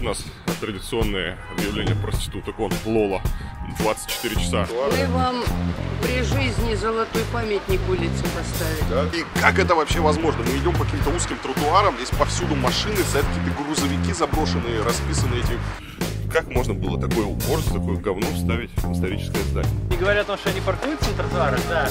нас традиционное объявление проституток. Он Лола. 24 часа. Мы вам при жизни золотой памятник улице поставили. Да? И как это вообще возможно? Мы идем по каким-то узким тротуарам, здесь повсюду машины, стоят какие-то грузовики заброшенные, расписанные эти. Как можно было такое уборство, такое говно вставить в историческое здание? Не говоря о том, что они паркуются на тротуарах, да.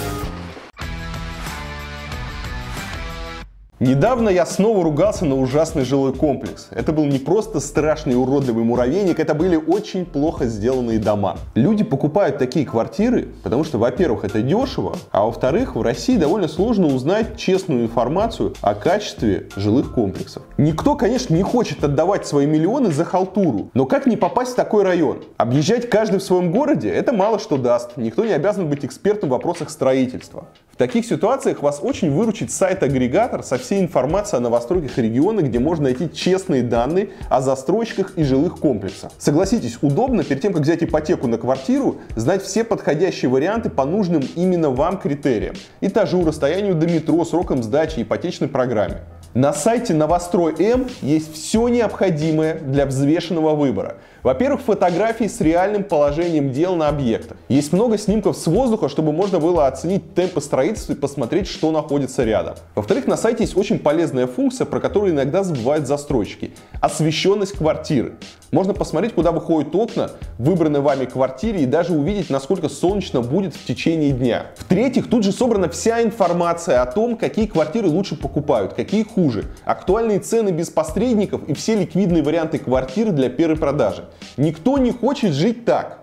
Недавно я снова ругался на ужасный жилой комплекс. Это был не просто страшный и уродливый муравейник, это были очень плохо сделанные дома. Люди покупают такие квартиры, потому что, во-первых, это дешево, а во-вторых, в России довольно сложно узнать честную информацию о качестве жилых комплексов. Никто, конечно, не хочет отдавать свои миллионы за халтуру, но как не попасть в такой район? Объезжать каждый в своем городе – это мало что даст. Никто не обязан быть экспертом в вопросах строительства. В таких ситуациях вас очень выручит сайт-агрегатор со всей информацией о новостройках региона, где можно найти честные данные о застройщиках и жилых комплексах. Согласитесь, удобно перед тем, как взять ипотеку на квартиру, знать все подходящие варианты по нужным именно вам критериям. Этажу, расстоянию до метро, срокам сдачи, ипотечной программе. На сайте Новострой М есть все необходимое для взвешенного выбора. Во-первых, фотографии с реальным положением дел на объектах. Есть много снимков с воздуха, чтобы можно было оценить темпы строительства и посмотреть, что находится рядом. Во-вторых, на сайте есть очень полезная функция, про которую иногда забывают застройщики. Освещенность квартиры. Можно посмотреть, куда выходят окна в выбранной вами квартире и даже увидеть, насколько солнечно будет в течение дня. В-третьих, тут же собрана вся информация о том, какие квартиры лучше покупают, какие хуже. Актуальные цены без посредников и все ликвидные варианты квартир для первой продажи. Никто не хочет жить так.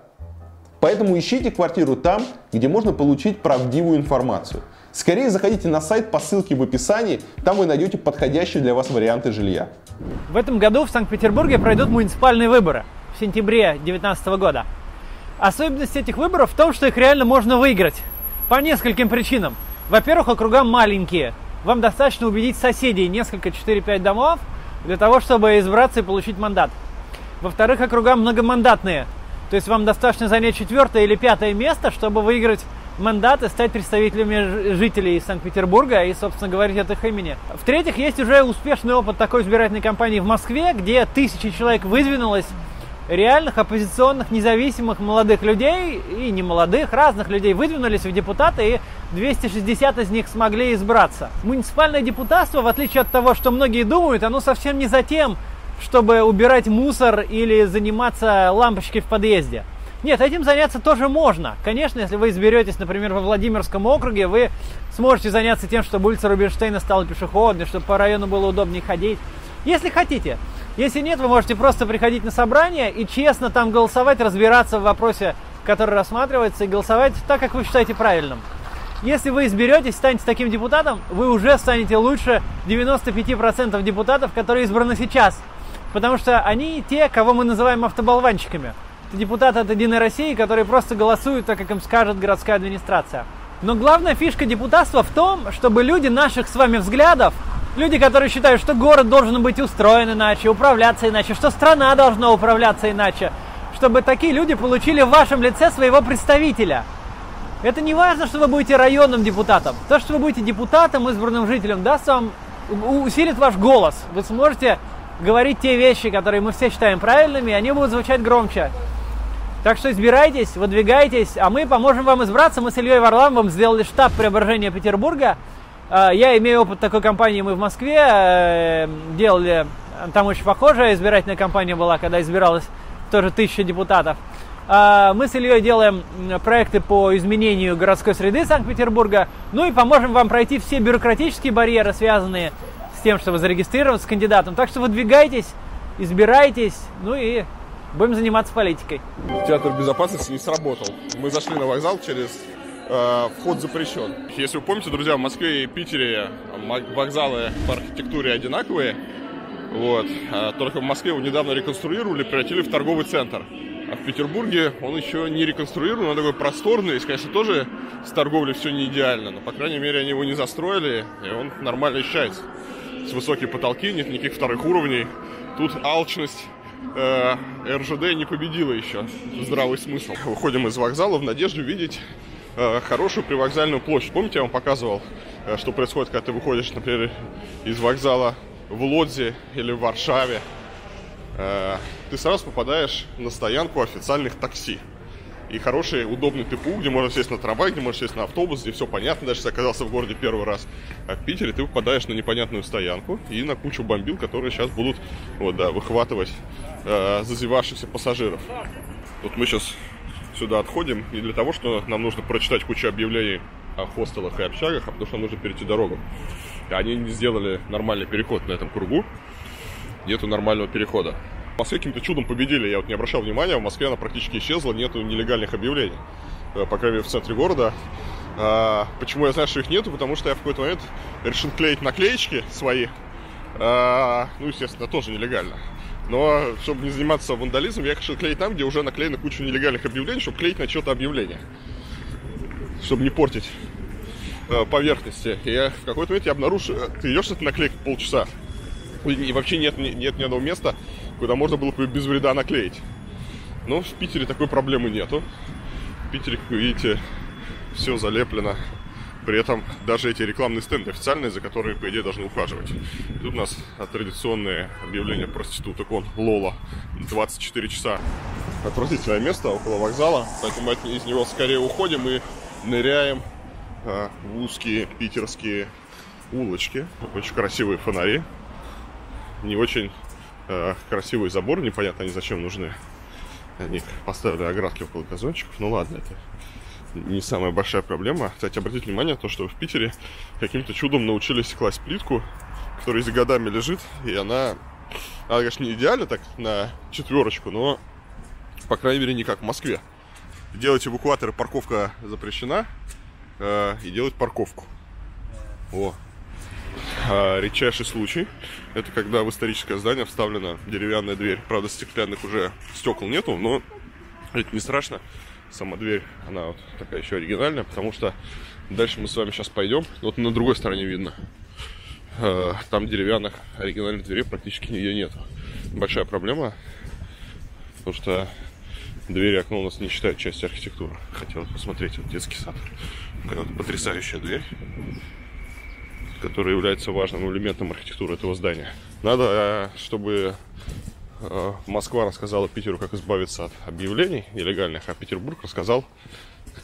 Поэтому ищите квартиру там, где можно получить правдивую информацию. Скорее заходите на сайт по ссылке в описании, там вы найдете подходящие для вас варианты жилья. В этом году в Санкт-Петербурге пройдут муниципальные выборы в сентябре 2019 года. Особенность этих выборов в том, что их реально можно выиграть по нескольким причинам. Во-первых, округа маленькие. Вам достаточно убедить соседей, несколько, 4-5 домов, для того, чтобы избраться и получить мандат. Во-вторых, округа многомандатные. То есть вам достаточно занять 4-е или 5-е место, чтобы выиграть мандат и стать представителями жителей Санкт-Петербурга и, собственно, говорить от их имени. В-третьих, есть уже успешный опыт такой избирательной кампании в Москве, где тысячи человек выдвинулось, реальных оппозиционных, независимых молодых людей и немолодых, разных людей выдвинулись в депутаты, и 260 из них смогли избраться. Муниципальное депутатство, в отличие от того, что многие думают, оно совсем не за тем, чтобы убирать мусор или заниматься лампочкой в подъезде. Нет, этим заняться тоже можно. Конечно, если вы изберетесь, например, во Владимирском округе, вы сможете заняться тем, чтобы улица Рубинштейна стала пешеходной, чтобы по району было удобнее ходить. Если хотите. Если нет, вы можете просто приходить на собрание и честно там голосовать, разбираться в вопросе, который рассматривается, и голосовать так, как вы считаете правильным. Если вы изберетесь, станете таким депутатом, вы уже станете лучше 95% депутатов, которые избраны сейчас. Потому что они те, кого мы называем автоболванщиками. Это депутаты от «Единой России», которые просто голосуют так, как им скажет городская администрация. Но главная фишка депутатства в том, чтобы люди наших с вами взглядов, люди, которые считают, что город должен быть устроен иначе, управляться иначе, что страна должна управляться иначе, чтобы такие люди получили в вашем лице своего представителя. Это не важно, что вы будете районным депутатом. То, что вы будете депутатом, избранным жителем, даст вам, усилит ваш голос. Вы сможете говорить те вещи, которые мы все считаем правильными, и они будут звучать громче. Так что избирайтесь, выдвигайтесь, а мы поможем вам избраться. Мы с Ильей Варламовым сделали штаб преображения Петербурга. Я имею опыт такой кампании, мы в Москве делали, там очень похожая избирательная кампания была, когда избиралось тоже 1000 депутатов. Мы с Ильей делаем проекты по изменению городской среды Санкт-Петербурга, ну и поможем вам пройти все бюрократические барьеры, связанные с тем, чтобы зарегистрироваться кандидатом. Так что выдвигайтесь, избирайтесь, ну и будем заниматься политикой. Театр безопасности не сработал. Мы зашли на вокзал через вход запрещен. Если вы помните, друзья, в Москве и Питере вокзалы по архитектуре одинаковые. Вот. Только в Москве его недавно реконструировали, превратили в торговый центр. А в Петербурге он еще не реконструирован, он такой просторный. Здесь, конечно, тоже с торговлей все не идеально, но, по крайней мере, они его не застроили, и он нормально ощущается. С высокие потолки, нет никаких вторых уровней. Тут алчность РЖД не победила еще. Здравый смысл. Выходим из вокзала в надежде увидеть хорошую привокзальную площадь. Помните, я вам показывал, что происходит, когда ты выходишь, например, из вокзала в Лодзе или в Варшаве. ты сразу попадаешь на стоянку официальных такси. И хороший, удобный ТПУ, где можно сесть на трамвай, где можно сесть на автобус, где все понятно, даже если оказался в городе первый раз. А в Питере ты попадаешь на непонятную стоянку и на кучу бомбил, которые сейчас будут выхватывать зазевавшихся пассажиров. Вот мы сейчас сюда отходим не для того, что нам нужно прочитать кучу объявлений о хостелах и общагах, а потому что нам нужно перейти дорогу. И они не сделали нормальный переход на этом кругу. Нету нормального перехода. В Москве каким-то чудом победили, я вот не обращал внимания, в Москве она практически исчезла, нету нелегальных объявлений, по крайней мере в центре города. Почему я знаю, что их нету? Потому что я в какой-то момент решил клеить наклеечки свои, ну, естественно, тоже нелегально. Но, чтобы не заниматься вандализмом, я решил клеить там, где уже наклеена куча нелегальных объявлений, чтобы клеить на что-то объявление, чтобы не портить поверхности. И я в какой-то момент обнаружил, ты идешь с этой наклейкой полчаса, и вообще нет ни одного места, куда можно было бы без вреда наклеить. Но в Питере такой проблемы нету. В Питере, как вы видите, все залеплено. При этом даже эти рекламные стенды официальные, за которые, по идее, должны ухаживать. И тут у нас традиционные объявления проституток. Он Лола, 24 часа. Отвратительное место около вокзала, поэтому мы из него скорее уходим и ныряем в узкие питерские улочки. Очень красивые фонари. Не очень красивый забор, непонятно они зачем нужны. Они поставили оградки около газончиков. Ну ладно, это не самая большая проблема. Кстати, обратите внимание на то, что в Питере каким-то чудом научились класть плитку, которая за годами лежит, и она, конечно, не идеально так на четверочку, но, по крайней мере, не как в Москве. Делать эвакуаторы, парковка запрещена, и делать парковку. О. Редчайший случай. Это когда в историческое здание вставлена деревянная дверь. Правда, стеклянных уже стекол нету, но это не страшно. Сама дверь, она вот такая еще оригинальная, потому что дальше мы с вами сейчас пойдем. Вот на другой стороне видно. Там деревянных оригинальных дверей практически нигде нету. Большая проблема, потому что двери и окно у нас не считают частью архитектуры. Хотел посмотреть вот детский сад. Вот потрясающая дверь, который является важным элементом архитектуры этого здания. Надо, чтобы Москва рассказала Питеру, как избавиться от объявлений нелегальных, а Петербург рассказал,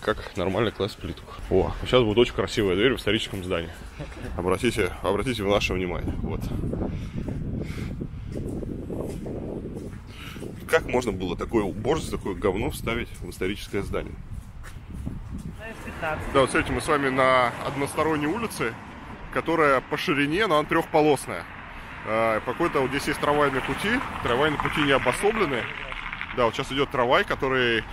как нормально класть плитку. О, сейчас будет очень красивая дверь в историческом здании. Обратите ваше внимание. Вот. Как можно было такое убожество, такое говно вставить в историческое здание? Да, вот смотрите, мы с вами на односторонней улице, которая по ширине, но она трехполосная. Какой-то вот здесь есть трамвайные пути не обособлены. Да, вот сейчас идет трамвай, который,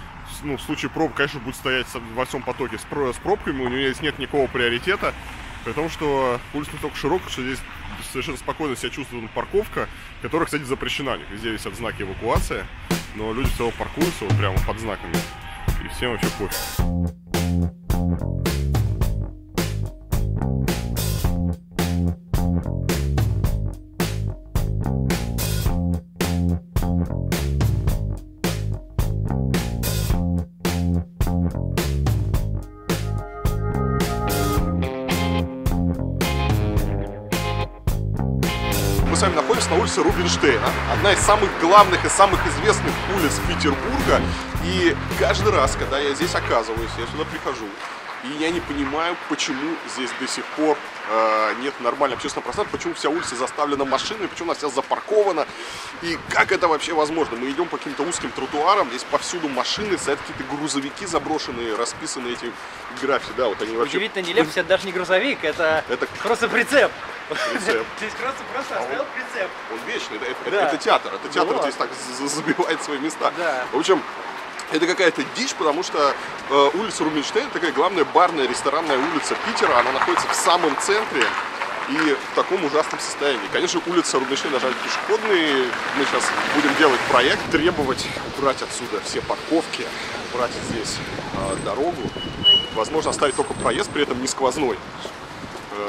ну, в случае пробок, конечно, будет стоять во всем потоке с пробками, у него здесь нет никакого приоритета, при том, что улица настолько широкая, что здесь совершенно спокойно себя чувствует парковка, которая, кстати, запрещена. Везде висят знаки эвакуации, но люди все равно паркуются вот прямо под знаками, и всем вообще пофиг. Мы с вами находимся на улице Рубинштейна, одна из самых главных и самых известных улиц Петербурга. И каждый раз, когда я здесь оказываюсь, я сюда прихожу, и я не понимаю, почему здесь до сих пор нет нормального общественного пространства, почему вся улица заставлена машинами, почему она вся запаркована, и как это вообще возможно. Мы идем по каким-то узким тротуарам, здесь повсюду машины, стоят какие-то грузовики заброшенные, расписанные эти граффити, да, вот они вообще... Удивительно нелепость, это даже не грузовик, это просто прицеп. Здесь просто оставил прицеп. Он вечный, это театр, здесь так забивает свои места. В общем, это какая-то дичь, потому что улица Рубинштейна такая главная барная, ресторанная улица Питера. Она находится в самом центре и в таком ужасном состоянии. Конечно, улица Рубинштейна даже пешеходные. Мы сейчас будем делать проект, требовать убрать отсюда все парковки, убрать здесь дорогу. Возможно, оставить только проезд, при этом не сквозной.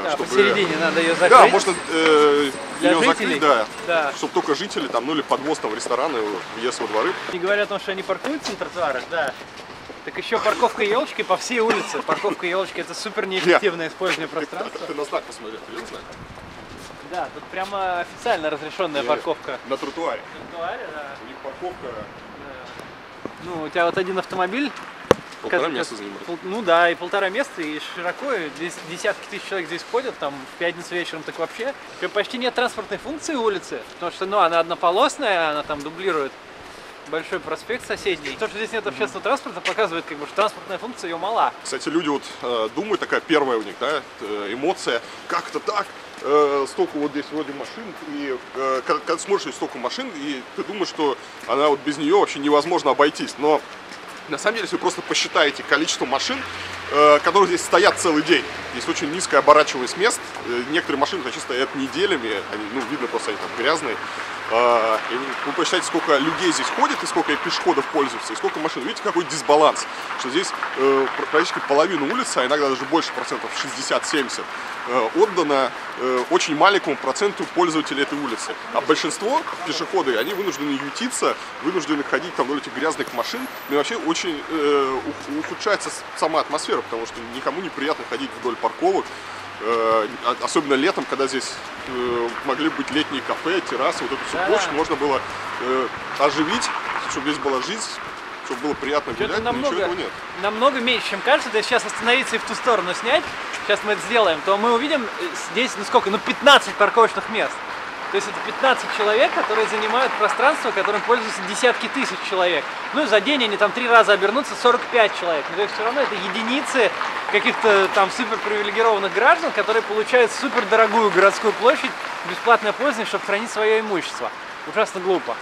Да, чтобы... посередине надо ее закрыть. Да, можно для ее жителей? закрыть, да. Чтобы только жители там, ну или подвоз там в рестораны, въезд во дворы. Не говоря о том, что они паркуются на тротуарах, да. Так еще парковка елочки по всей улице. Парковка елочки — это супер неэффективное использование пространства. Ты на знак посмотри, ты видел знак? Да, тут прямо официально разрешенная парковка. На тротуаре. На тротуаре, да. У них парковка... Ну, у тебя вот один автомобиль. Полтора места занимает. Ну да, и 1,5 места, и широко, и здесь десятки тысяч человек здесь ходят, там в пятницу вечером так вообще. Почти нет транспортной функции улицы, потому что, ну, она однополосная, она там дублирует большой проспект соседний. То, что здесь нет общественного транспорта, показывает, как бы, что транспортная функция ее мала. Кстати, люди вот думают, такая первая у них, да, эмоция, как это так? Столько вот здесь вроде машин, и когда смотришь столько машин, и ты думаешь, что она вот без нее вообще невозможно обойтись. Но на самом деле, если вы просто посчитаете количество машин, которые здесь стоят целый день, здесь очень низкая оборачиваемость мест, некоторые машины вообще стоят неделями, они, ну, видно просто, они там грязные. И вы посчитайте, сколько людей здесь ходит, и сколько пешеходов пользуются, и сколько машин. Видите, какой дисбаланс, что здесь практически половина улицы, а иногда даже больше процентов, 60-70, отдано очень маленькому проценту пользователей этой улицы. А большинство пешеходы, они вынуждены ютиться, вынуждены ходить там вдоль этих грязных машин, и вообще очень ухудшается сама атмосфера, потому что никому не приятно ходить вдоль парковок. Особенно летом, когда здесь могли быть летние кафе, террасы, вот эту всю площадь можно было оживить, чтобы здесь была жизнь, чтобы было приятно гулять, но ничего этого нет. Намного меньше, чем кажется. Если сейчас остановиться и в ту сторону снять, сейчас мы это сделаем, то мы увидим здесь, ну сколько, ну 15 парковочных мест. То есть это 15 человек, которые занимают пространство, которым пользуются десятки тысяч человек. Ну и за день они там 3 раза обернутся, 45 человек. Но то есть все равно это единицы каких-то там супер привилегированных граждан, которые получают супер дорогую городскую площадь, бесплатное пользование, чтобы хранить свое имущество. Ужасно глупо.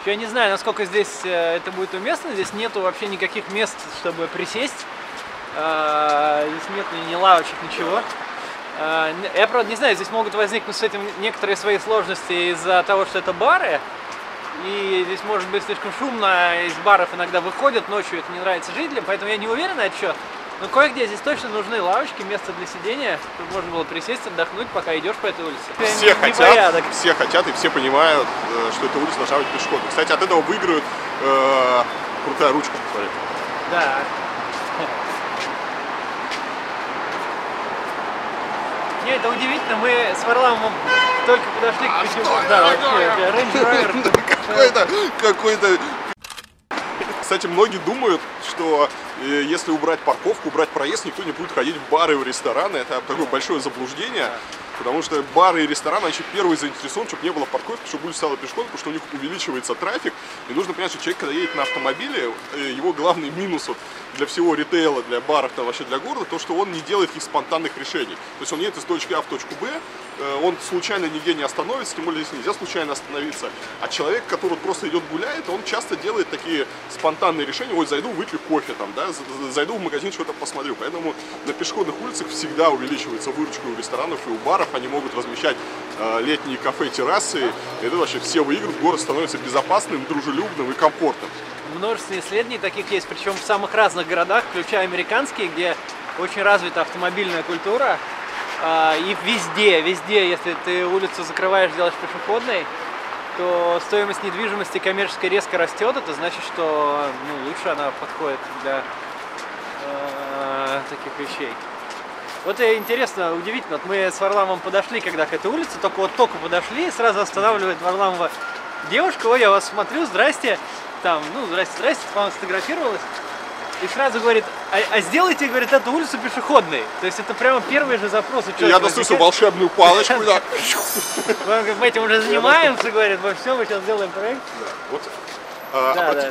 Я не знаю, насколько здесь это будет уместно. Здесь нету вообще никаких мест, чтобы присесть. Здесь нету ни лавочек, ничего. Я, правда, не знаю, здесь могут возникнуть с этим некоторые свои сложности из-за того, что это бары. И здесь может быть слишком шумно, из баров иногда выходят, ночью это не нравится жителям, поэтому я не уверен, на что. Но кое-где здесь точно нужны лавочки, место для сидения, чтобы можно было присесть, отдохнуть, пока идешь по этой улице. Все хотят и все понимают, что эта улица должна быть пешеходной. Кстати, от этого выиграют крутая ручка, посмотри. Да. Нет, это удивительно, мы с Варламовым только подошли к Петербургу. Да, вообще, Range Rover. Какой-то... Кстати, многие думают, что если убрать парковку, убрать проезд, никто не будет ходить в бары и в рестораны. Это такое большое заблуждение. Потому что бары и рестораны, значит, первые заинтересованы, чтобы не было парковки, чтобы улица стала пешеходной, потому что у них увеличивается трафик. И нужно понять, что человек, когда едет на автомобиле, его главный минус вот для всего ритейла, для баров, там, вообще для города, то, что он не делает каких спонтанных решений. То есть он едет из точки А в точку Б, он случайно нигде не остановится, тем более здесь нельзя случайно остановиться. А человек, который просто идет гуляет, он часто делает такие спонтанные решения. Вот зайду, выпью кофе, там, да, зайду в магазин, что-то посмотрю. Поэтому на пешеходных улицах всегда увеличивается выручка у ресторанов и у баров. Они могут размещать летние кафе, террасы. И это вообще все выигрывают. Город становится безопасным, дружелюбным и комфортным. Множество исследований таких есть, причем в самых разных городах, включая американские, где очень развита автомобильная культура. И везде, если ты улицу закрываешь, делаешь пешеходной, то стоимость недвижимости коммерческой резко растет. Это значит, что лучше она подходит для таких вещей. Вот интересно, удивительно, вот мы с Варламовым подошли когда к этой улице, только подошли, и сразу останавливает Варламова девушка: ой, я вас смотрю, здрасте, там, здрасте, вам сфотографировалась. И сразу говорит: а сделайте, говорит, эту улицу пешеходной. То есть это прямо первый же запрос у человека. Я достаю свою волшебную палочку, да. Мы этим уже занимаемся, говорит, во всем, мы сейчас сделаем проект.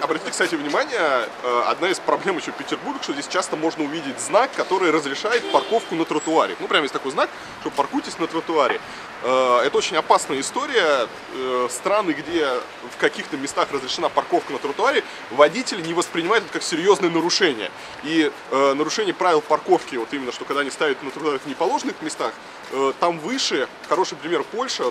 Обратите, кстати, внимание, одна из проблем еще Петербурга, что здесь часто можно увидеть знак, который разрешает парковку на тротуаре. Ну, прямо есть такой знак, что паркуйтесь на тротуаре. Это очень опасная история. Страны, где в каких-то местах разрешена парковка на тротуаре, водители не воспринимают это как серьезное нарушение. И нарушение правил парковки, вот именно, что когда они ставят на тротуаре в неположенных местах, там выше, хороший пример Польша,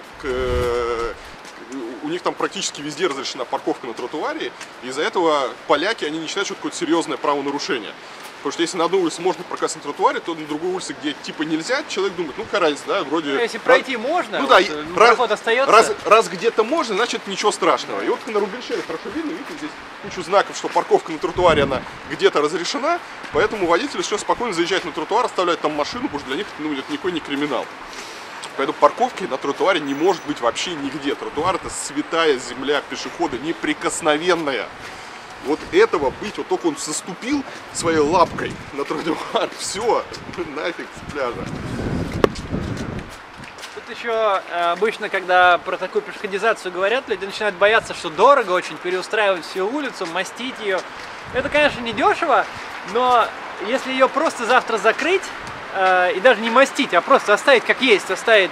у них там практически везде разрешена парковка на тротуаре, и из-за этого поляки, они не считают, что это какое-то серьезное правонарушение. Потому что если на одной улице можно парковаться на тротуаре, то на другой улице, где типа нельзя, человек думает, ну какая разница, да, вроде... Если пройти можно, ну, да, проход остается. Раз где-то можно, значит ничего страшного. И вот на Рубинштейне хорошо видно, видите, здесь кучу знаков, что парковка на тротуаре, она где-то разрешена, поэтому водители все спокойно заезжают на тротуар, оставляют там машину, потому что для них это никакой не криминал. Поэтому парковки на тротуаре не может быть вообще нигде. Тротуар — это святая земля пешехода, неприкосновенная. Вот этого быть, вот только он заступил своей лапкой на тротуар, все, нафиг с пляжа. Тут еще обычно, когда про такую пешеходизацию говорят, люди начинают бояться, что дорого очень переустраивать всю улицу, мастить ее. Это, конечно, не дешево, но если ее просто завтра закрыть, и даже не мастить, а просто оставить как есть, оставить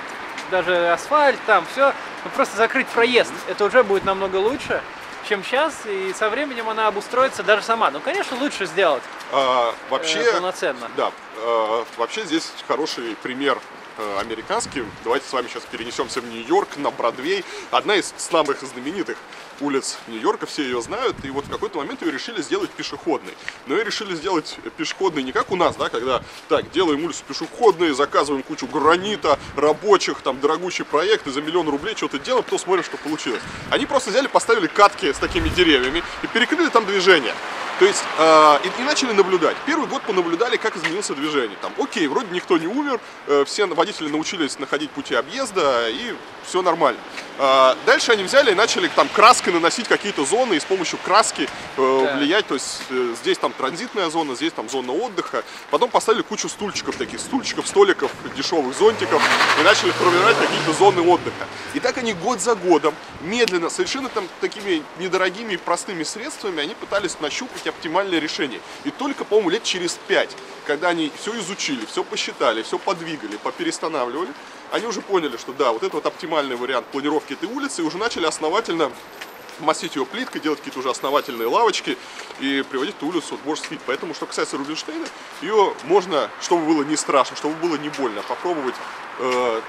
даже асфальт, там все, просто закрыть проезд, это уже будет намного лучше, чем сейчас, и со временем она обустроится даже сама. Ну, конечно, лучше сделать вообще, полноценно. Да, вообще здесь хороший пример американский. Давайте с вами сейчас перенесемся в Нью-Йорк, на Бродвей. Одна из самых знаменитых улиц Нью-Йорка, все ее знают, и вот в какой-то момент ее решили сделать пешеходной. Но ее решили сделать пешеходной не как у нас, да, когда так, делаем улицу пешеходной, заказываем кучу гранита, рабочих, там, дорогущий проект, и за 1 000 000 рублей что-то делаем, потом смотрим, что получилось. Они просто взяли, поставили катки с такими деревьями и перекрыли там движение. То есть, и начали наблюдать. Первый год понаблюдали, как изменилось движение. Там, окей, вроде никто не умер, все водители научились находить пути объезда, и все нормально. Дальше они взяли и начали там краской наносить какие-то зоны, и с помощью краски влиять. То есть, здесь там транзитная зона, здесь там зона отдыха. Потом поставили кучу стульчиков таких, столиков, дешевых зонтиков, и начали формировать какие-то зоны отдыха. И так они год за годом, медленно, совершенно там такими недорогими и простыми средствами, они пытались нащупать оптимальное решение. И только, по-моему, лет через 5, когда они все изучили, все посчитали, все подвигали, поперестанавливали, они уже поняли, что да, вот это вот оптимальный вариант планировки этой улицы, и уже начали основательно мастить ее плиткой, делать какие-то уже основательные лавочки и приводить эту улицу в божеский вид. Поэтому, что касается Рубинштейна, ее можно, чтобы было не страшно, чтобы было не больно, попробовать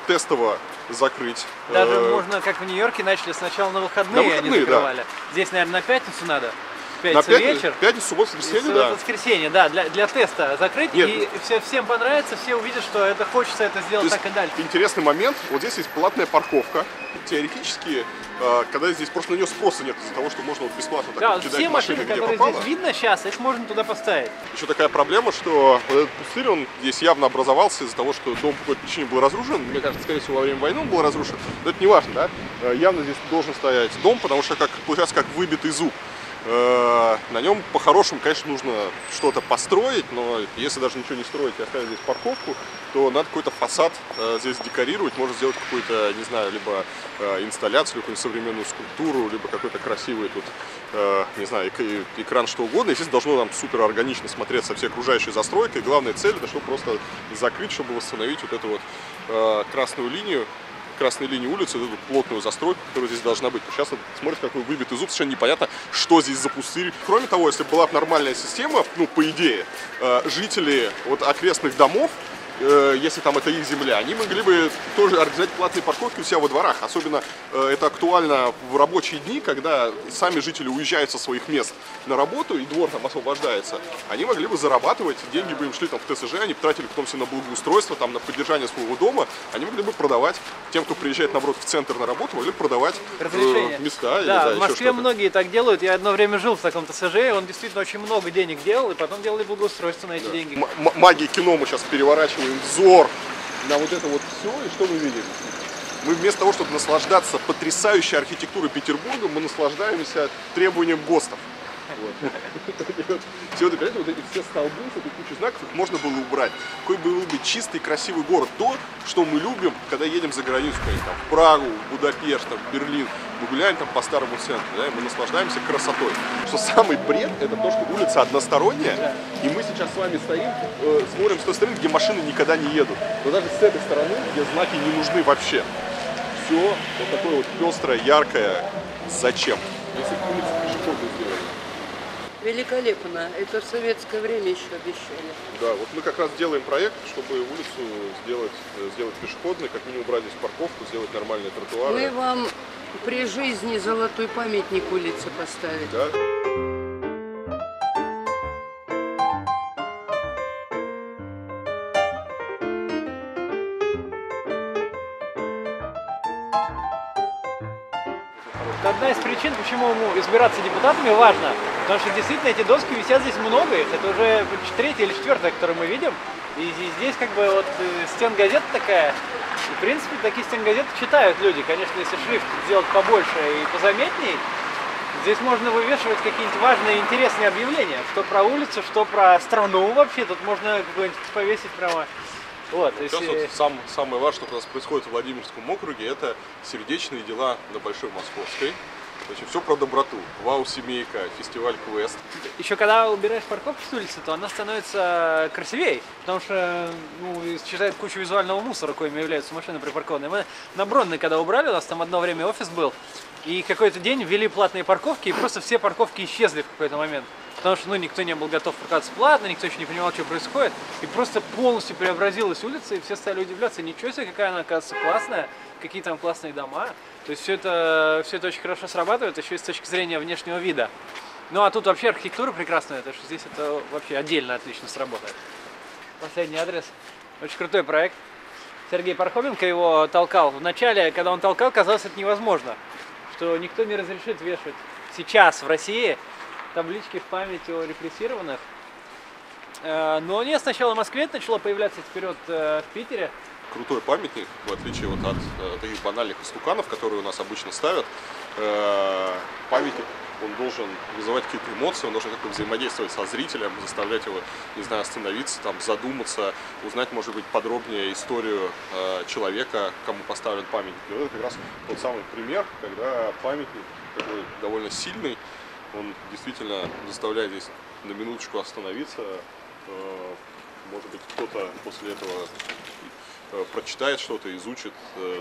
тестово закрыть. Даже можно, как в Нью-Йорке, начали сначала на выходные, они закрывали. Да. Здесь, наверное, на пятницу надо. Вечер. Пятницу, субботу, воскресенье, да. Воскресенье, да, для теста закрыть. Нет. И всем понравится, все увидят, что это хочется это сделать так и дальше. Интересный момент, вот здесь есть платная парковка. Теоретически, когда здесь просто на нее спроса нет из-за того, что можно вот бесплатно так кидать все машины, которые здесь видно сейчас, их можно туда поставить. Еще такая проблема, что вот этот пустырь, он здесь явно образовался из-за того, что дом по какой-то причине был разрушен. Мне кажется, скорее всего, во время войны он был разрушен. Но это не важно, да? Явно здесь должен стоять дом, потому что, получается, как выбитый зуб. На нем по-хорошему, конечно, нужно что-то построить, но если даже ничего не строить и оставить здесь парковку, то надо какой-то фасад здесь декорировать, можно сделать какую-то, не знаю, либо инсталляцию, либо какую-нибудь современную скульптуру, либо какой-то красивый тут, не знаю, экран, что угодно. Естественно, должно там супер органично смотреться всей окружающей застройкой. Главная цель — это чтобы просто закрыть, чтобы восстановить вот эту вот красную линии улицы, эту плотную застройку, которая здесь должна быть. Сейчас смотрите, какой выбитый зуб, совершенно непонятно, что здесь за пустырь. Кроме того, если была бы нормальная система, ну, по идее, жители вот окрестных домов, если там это их земля, они могли бы тоже организовать платные парковки у себя во дворах. Особенно это актуально в рабочие дни, когда сами жители уезжают со своих мест на работу, и двор там освобождается. Они могли бы зарабатывать, деньги бы им шли там в ТСЖ, они тратили потом все на благоустройство, там, на поддержание своего дома. Они могли бы продавать, тем, кто приезжает, наоборот, в центр на работу, могли бы продавать места. Да, или, в Москве многие так делают. Я одно время жил в таком ТСЖ, и он действительно очень много денег делал, и потом делали благоустройство на эти деньги. Магия кино мы сейчас переворачиваем взор на вот это вот все, и что мы видим? Мы вместо того, чтобы наслаждаться потрясающей архитектурой Петербурга, мы наслаждаемся требованием ГОСТов. Все вот эти все столбы, эти кучу знаков, их можно было убрать. Какой бы был бы чистый, красивый город. То, что мы любим, когда едем за границу, там, в Прагу, в Будапешт, там, в Берлин. Мы гуляем там по старому центру, да, и мы наслаждаемся красотой. Что самый бред, это то, что улица односторонняя, и мы сейчас с вами стоим, смотрим с той стороны, где машины никогда не едут. Но даже с этой стороны, где знаки не нужны вообще. Все вот такое вот пестрое, яркое. Зачем? Если улицу пешеходную сделали. Великолепно. Это в советское время еще обещали. Да, вот мы как раз делаем проект, чтобы улицу сделать пешеходной, как минимум убрать здесь парковку, сделать нормальные тротуары. Мы вам при жизни золотой памятник улице поставили. Да? Это одна из причин, почему ему избираться депутатами важно. Потому что действительно эти доски висят здесь много их. Это уже третья или четвертая, которую мы видим. И здесь как бы вот стенгазета такая. И, в принципе, такие стенгазеты читают люди. Конечно, если шрифт сделать побольше и позаметней, здесь можно вывешивать какие-нибудь важные и интересные объявления. Что про улицу, что про страну вообще. Тут можно какой-нибудь повесить прямо. Вот, Сейчас если... вот самое важное, что у нас происходит в Владимирском округе, это сердечные дела на Большой Московской. Значит, все про доброту. Вау-семейка, фестиваль Квест. Еще когда убираешь парковку с улицы, то она становится красивее, потому что исчезает куча визуального мусора, коими являются машины припаркованные. Мы на Бронной, когда убрали, у нас там одно время офис был, и какой-то день ввели платные парковки, и просто все парковки исчезли в какой-то момент. Потому что никто не был готов парковаться платно, никто еще не понимал, что происходит. И просто полностью преобразилась улица, и все стали удивляться. Ничего себе, какая она, оказывается, классная, какие там классные дома. То есть все это очень хорошо срабатывает, еще и с точки зрения внешнего вида. Ну а тут вообще архитектура прекрасная, потому что здесь это вообще отдельно отлично сработает. Последний адрес. Очень крутой проект. Сергей Пархоменко его толкал. Вначале, когда он толкал, казалось, это невозможно. Что никто не разрешит вешать сейчас в России таблички в память о репрессированных. Но нет, сначала в Москве это начало появляться, теперь вот в Питере. Крутой памятник, в отличие вот от таких банальных истуканов, которые у нас обычно ставят. Памятник, он должен вызывать какие-то эмоции, он должен как-то взаимодействовать со зрителем, заставлять его, не знаю, остановиться, там, задуматься, узнать, может быть, подробнее историю человека, кому поставлен памятник. И вот это как раз тот самый пример, когда памятник такой довольно сильный, он действительно заставляет здесь на минуточку остановиться. Может быть, кто-то после этого прочитает что-то, изучит,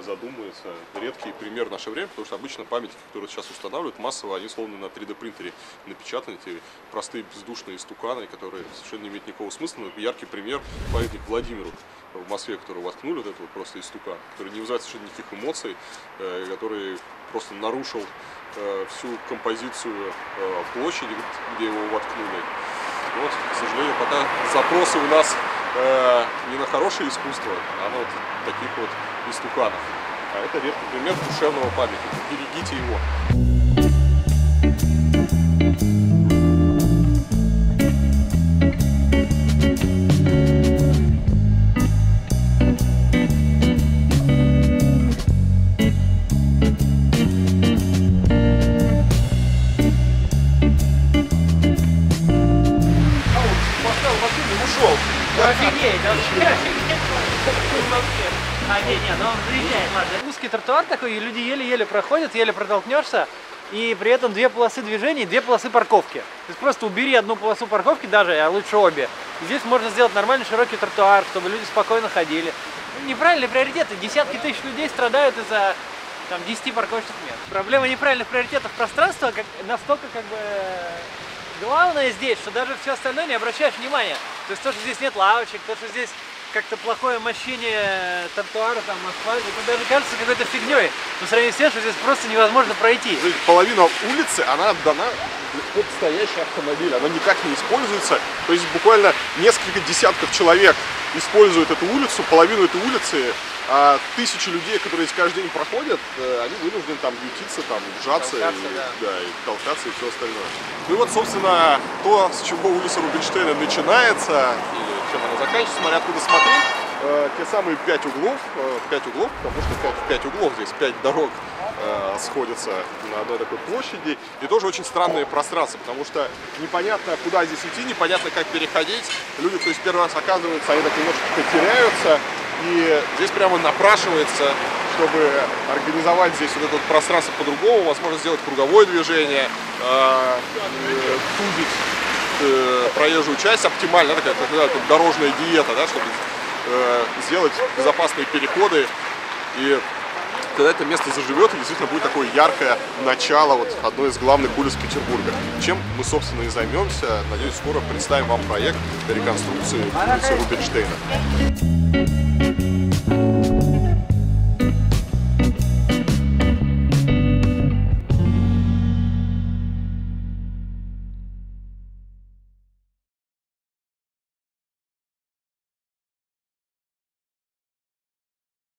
задумается. Редкий пример в наше время, потому что обычно памятники, которые сейчас устанавливают массово, они словно на 3D принтере напечатаны, эти простые бездушные стуканы, которые совершенно не имеют никакого смысла. Но яркий пример — памятник Владимиру в Москве, который воткнули, вот этот вот просто истукан, который не вызывает совершенно никаких эмоций, который просто нарушил всю композицию площади, где его воткнули. Вот, к сожалению, пока запросы у нас не на хорошее искусство, а на вот таких вот истуканов. А это редкий пример душевного памятника. Берегите его. Офигеть, вообще офигеть. Ну он заезжает, ладно. Узкий тротуар такой, и люди еле-еле проходят, еле протолкнешься, и при этом две полосы движения и две полосы парковки. То есть просто убери одну полосу парковки даже, а лучше обе. И здесь можно сделать нормальный широкий тротуар, чтобы люди спокойно ходили. Неправильные приоритеты. Десятки тысяч людей страдают из-за 10 парковочных мест. Проблема неправильных приоритетов пространства настолько главное здесь, что даже все остальное не обращаешь внимания. То есть то, что здесь нет лавочек, то, что здесь как-то плохое мощение тротуара, там, асфальта, это даже кажется какой-то фигней. По сравнению с тем, что здесь просто невозможно пройти. Половина улицы, она отдана под стоящий автомобиль, она никак не используется. То есть буквально несколько десятков человек используют эту улицу, половину этой улицы, а тысячи людей, которые здесь каждый день проходят, они вынуждены там ютиться, там, сжаться, и толкаться и все остальное. Ну и вот, собственно, то, с чего улица Рубинштейна начинается, или чем она заканчивается, смотря откуда смотреть, те самые 5 углов, потому что 5 углов здесь, 5 дорог сходятся на одной такой площади. И тоже очень странное пространство, потому что непонятно, куда здесь идти, непонятно, как переходить. Люди, кто здесь первый раз оказываются, они так немножко теряются. И здесь прямо напрашивается, чтобы организовать здесь вот это вот пространство по-другому, возможно, сделать круговое движение, тубить проезжую часть оптимально, такая дорожная диета, да, чтобы сделать безопасные переходы. И когда это место заживет, и действительно будет такое яркое начало вот одной из главных улиц Петербурга. Чем мы, собственно, и займемся. Надеюсь, скоро представим вам проект реконструкции улицы Рубинштейна.